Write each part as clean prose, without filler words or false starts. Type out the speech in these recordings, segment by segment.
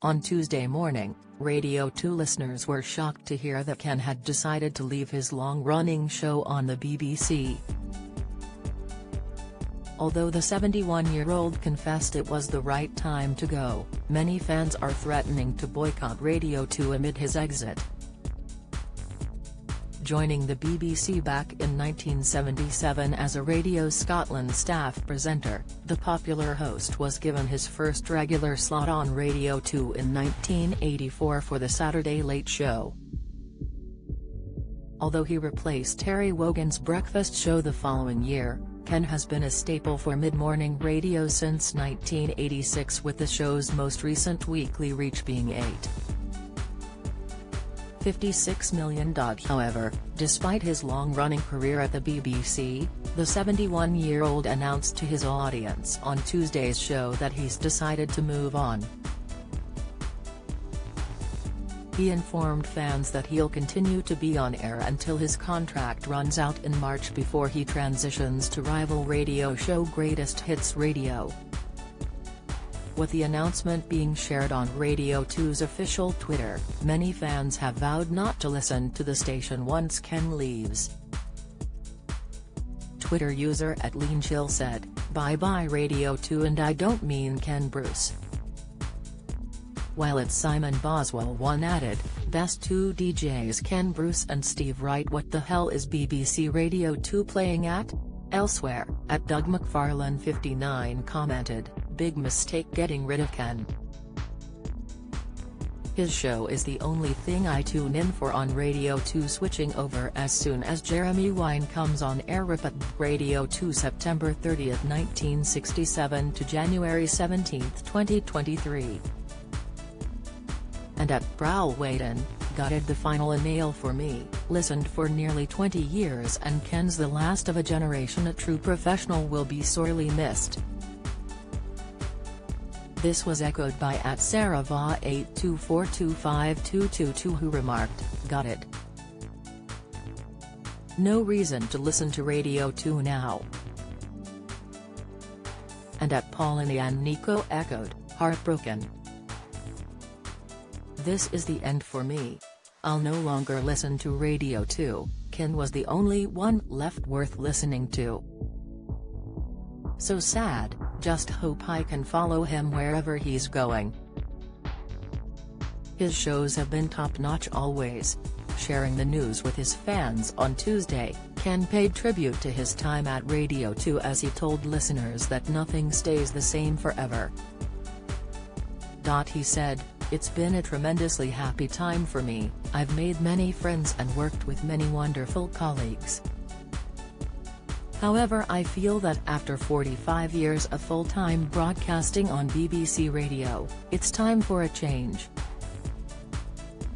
On Tuesday morning, Radio 2 listeners were shocked to hear that Ken had decided to leave his long-running show on the BBC. Although the 71-year-old confessed it was the right time to go, many fans are threatening to boycott Radio 2 amid his exit. Joining the BBC back in 1977 as a Radio Scotland staff presenter, the popular host was given his first regular slot on Radio 2 in 1984 for the Saturday Late Show. Although he replaced Terry Wogan's breakfast show the following year, Ken has been a staple for mid-morning radio since 1986, with the show's most recent weekly reach being 8.56 million. However, despite his long-running career at the BBC, the 71-year-old announced to his audience on Tuesday's show that he's decided to move on. He informed fans that he'll continue to be on air until his contract runs out in March before he transitions to rival radio show Greatest Hits Radio. With the announcement being shared on Radio 2's official Twitter, many fans have vowed not to listen to the station once Ken leaves. Twitter user @LeanChill said, "Bye-bye Radio 2, and I don't mean Ken Bruce." While it's Simon Boswell, one added, "Best two DJs Ken Bruce and Steve Wright. What the hell is BBC Radio 2 playing at?" Elsewhere, @Doug McFarlane 59 commented, "Big mistake getting rid of Ken. His show is the only thing I tune in for on Radio 2, switching over as soon as Jeremy Wine comes on air." Rip at Radio 2 September 30, 1967 to January 17, 2023. And @Browl Wayden, "Gutted the final nail for me, listened for nearly 20 years and Ken's the last of a generation, a true professional, will be sorely missed." This was echoed by @SarahVa82425222, who remarked, "Gutted. No reason to listen to Radio 2 now." And @Pauline Nico echoed, "Heartbroken. This is the end for me. I'll no longer listen to Radio 2, Ken was the only one left worth listening to. So sad, just hope I can follow him wherever he's going." His shows have been top-notch always. Sharing the news with his fans on Tuesday, Ken paid tribute to his time at Radio 2 as he told listeners that nothing stays the same forever. He said, "It's been a tremendously happy time for me. I've made many friends and worked with many wonderful colleagues. However, I feel that after 45 years of full-time broadcasting on BBC Radio, it's time for a change.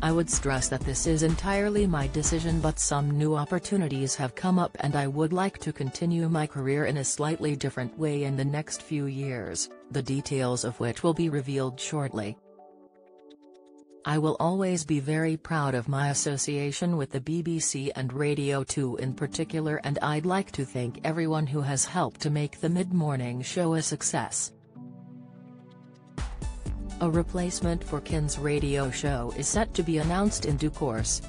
I would stress that this is entirely my decision, but some new opportunities have come up and I would like to continue my career in a slightly different way in the next few years, the details of which will be revealed shortly. I will always be very proud of my association with the BBC and Radio 2 in particular, and I'd like to thank everyone who has helped to make the mid-morning show a success." A replacement for Ken's radio show is set to be announced in due course.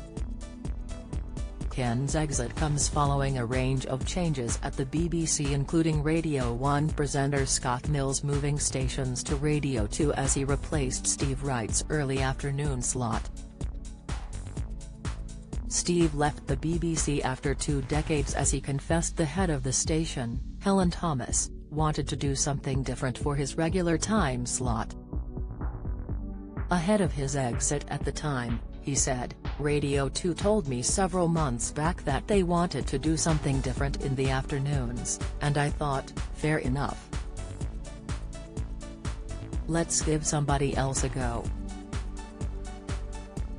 Ken's exit comes following a range of changes at the BBC, including Radio 1 presenter Scott Mills moving stations to Radio 2 as he replaced Steve Wright's early afternoon slot. Steve left the BBC after 2 decades as he confessed the head of the station, Helen Thomas, wanted to do something different for his regular time slot. Ahead of his exit at the time, he said, "Radio 2 told me several months back that they wanted to do something different in the afternoons, and I thought, fair enough. Let's give somebody else a go."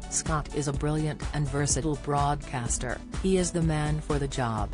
Scott is a brilliant and versatile broadcaster. He is the man for the job.